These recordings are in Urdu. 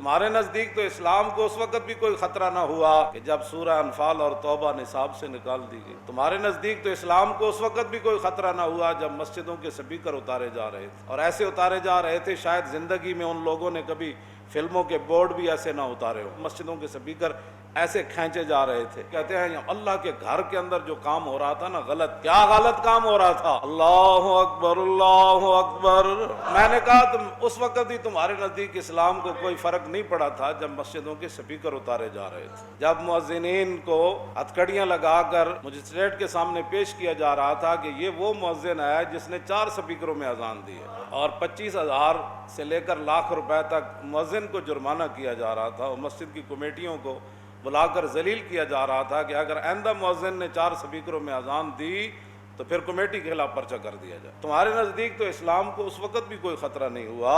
تمہارے نزدیک تو اسلام کو اس وقت بھی کوئی خطرہ نہ ہوا کہ جب سورہ انفال اور توبہ نصاب سے نکال دی گئی. تمہارے نزدیک تو اسلام کو اس وقت بھی کوئی خطرہ نہ ہوا جب مسجدوں کے سپیکر اتارے جا رہے تھے، اور ایسے اتارے جا رہے تھے شاید زندگی میں ان لوگوں نے کبھی فلموں کے بورڈ بھی ایسے نہ اتارے ہو. مسجدوں کے سپیکر ایسے کھینچے جا رہے تھے. کہتے ہیں اللہ کے گھر کے اندر جو کام ہو رہا تھا نا، غلط، کیا غلط کام ہو رہا تھا؟ اللہ اکبر اللہ اکبر. میں نے کہا تم اس وقت ہی تمہارے نزدیک اسلام کو کوئی فرق نہیں پڑا تھا جب مسجدوں کے سپیکر اتارے جا رہے تھے، جب مؤذنین کو ہتھکڑیاں لگا کر مجسٹریٹ کے سامنے پیش کیا جا رہا تھا کہ یہ وہ مؤذن ہے جس نے 4 سپیکروں میں اذان دی ہے، اور 25,000 سے لے کر لاکھ روپے تک مؤذن کو جرمانہ کیا جا رہا تھا، اور مسجد کی کمیٹیوں کو بلا کر ذلیل کیا جا رہا تھا کہ اگر آئندہ مؤذن نے 4 سپیکروں میں اذان دی تو پھر کمیٹی کے خلاف پرچہ کر دیا جائے. تمہارے نزدیک تو اسلام کو اس وقت بھی کوئی خطرہ نہیں ہوا،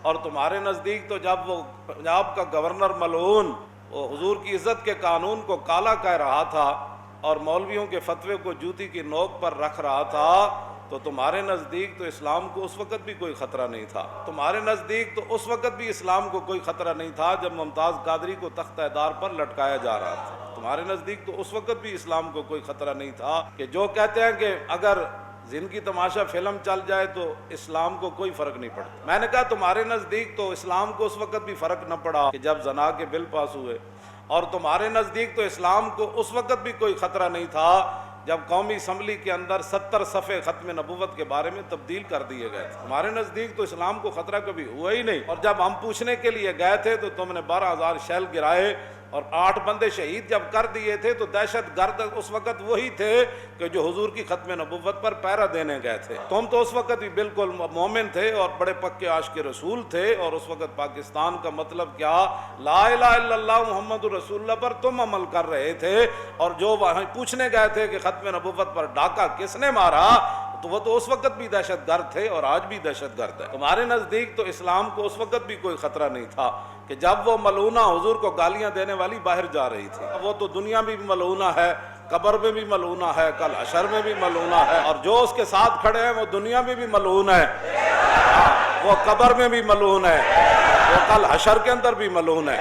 اور تمہارے نزدیک تو جب وہ پنجاب کا گورنر ملعون وہ حضور کی عزت کے قانون کو کالا کہہ رہا تھا اور مولویوں کے فتوے کو جوتی کی نوک پر رکھ رہا تھا، تو تمہارے نزدیک تو اسلام کو اس وقت بھی کوئی خطرہ نہیں تھا. تمہارے نزدیک تو اس وقت بھی اسلام کو کوئی خطرہ نہیں تھا جب ممتاز قادری کو تختہ دار پر لٹکایا جا رہا تھا. تمہارے نزدیک تو اس وقت بھی اسلام کو کوئی خطرہ نہیں تھا کہ جو کہتے ہیں کہ اگر زندگی تماشا فلم چل جائے تو اسلام کو کوئی فرق نہیں پڑتا. میں نے کہا تمہارے نزدیک تو اسلام کو اس وقت بھی فرق نہ پڑا کہ جب زنا کے بل پاس ہوئے، اور تمہارے نزدیک تو اسلام کو اس وقت بھی کوئی خطرہ نہیں تھا جب قومی اسمبلی کے اندر 70 صفحے ختم نبوت کے بارے میں تبدیل کر دیے گئے تھے. ہمارے نزدیک تو اسلام کو خطرہ کبھی ہوا ہی نہیں، اور جب ہم پوچھنے کے لیے گئے تھے تو تم نے 12,000 شیل گرائے اور 8 بندے شہید جب کر دیے تھے تو دہشت گرد اس وقت وہی تھے کہ جو حضور کی ختم نبوت پر پہرا دینے گئے تھے. تم تو اس وقت بھی بالکل مومن تھے اور بڑے پکے عاشق رسول تھے، اور اس وقت پاکستان کا مطلب کیا، لا الہ الا اللہ محمد رسول اللہ پر تم عمل کر رہے تھے، اور جو وہاں پوچھنے گئے تھے کہ ختم نبوت پر ڈاکہ کس نے مارا تو وہ تو اس وقت بھی دہشت گرد تھے اور آج بھی دہشت گرد ہے. تمہارے نزدیک تو اسلام کو اس وقت بھی کوئی خطرہ نہیں تھا کہ جب وہ ملعونہ حضور کو گالیاں دینے والی باہر جا رہی تھی. وہ تو دنیا میں بھی ملعونہ ہے، قبر میں بھی ملعونہ ہے، کل حشر میں بھی ملعونہ ہے، اور جو اس کے ساتھ کھڑے ہیں وہ دنیا میں بھی ملعون ہے، وہ قبر میں بھی ملعون ہے، وہ کل حشر کے اندر بھی ملعون ہے.